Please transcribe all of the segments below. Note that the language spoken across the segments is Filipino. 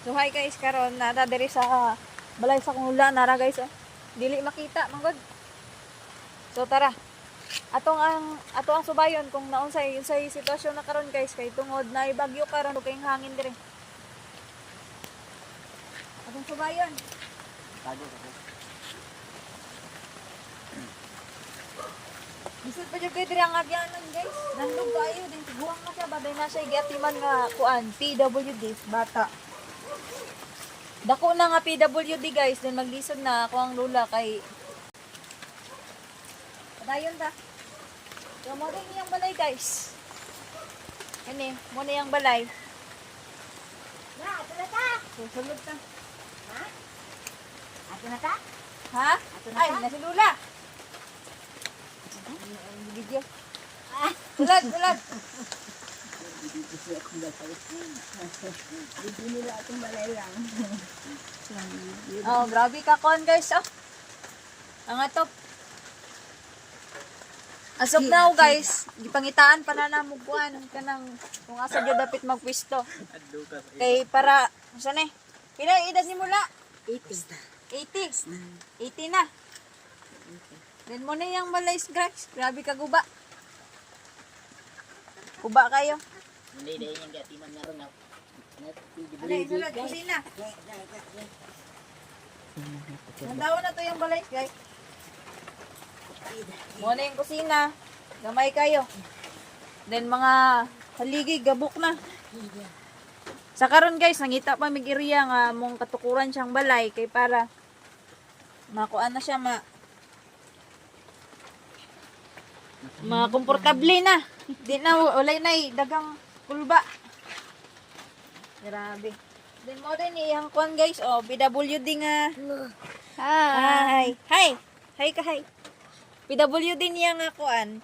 So hi guys, karon nata diri sa balay sa Kungula nara guys oh. Dili makita manggod. So tara. Ato ang subayon kung naunsay unsay sitwasyon na karon guys kay tungod na bagyo karon ug kayong hangin diri. Atong subayon. Tago ko. Bisud pa jud kay diri ang agyanan guys. Nandog kayo din tiguang na siya baday na siya giatiman nga kuan PWD bata. Dako na nga PWD guys, then maglisod na ako ang lula kay padayon ta. So mo din yung balay guys. Kani, mo na yung balay. Na, ato na ta. Susunod ta. Ha? Ato na ta? Ha? Ato na Ay, ta? nasi lula. Video. Ulad, ulad. Hindi nila atong balay lang. Oh, grabe ka kon guys. Oh. Ang atop. As of now guys, gipangitaan pa na namuguan kanang kung asa jud dapat magpwesto. Kay para saan eh? Pila edad ni mula? 80. 80. 80 na. Then mo na yung malays guys. Grabe ka guba. Guba kayo. Hindi dahil yung gatiman nga ron. Ano yung sulad? Kusina. Nandawa na to yung balay guys. Mo na yung kusina. Gamay kayo. Then mga haligi, gabok na. Sa karon guys, nangita pa mig area nga mong katukuran siyang balay kay para makuan na siya komportable na. Di na walay na dagang kulba. Grabe. Then mo din iyang kuan guys, oh, PWD nga. Hi. Hi. Hi ka hi. PWD niya nga kuan.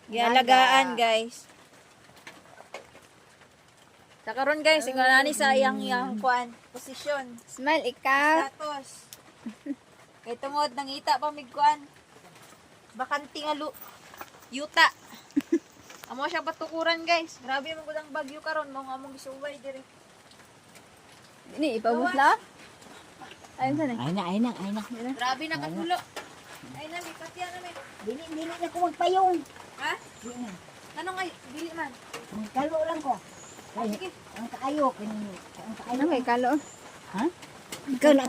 Gialagaan guys. Sa karon guys, ikaw nani sa iyang kuan, posisyon. Smile, ikaw. Status. Kay tungod nangita pa mig kuan. Bakanti nga yuta. Amo siya patukuran guys. Grabe man gud ang bagyo karon, mo nga among gisuway diri. Ini, ipabos na? Ayun sa na. Ay na. Grabe na katulo. Ay na, may patya na may. Dili na ko magpayong. Ha? Dili na. Ano nga, dili man. Kalo lang ko. Ah, sige. Ang kaayo. Ang kaayo. Ano kay kalo? Ha? Ikaw na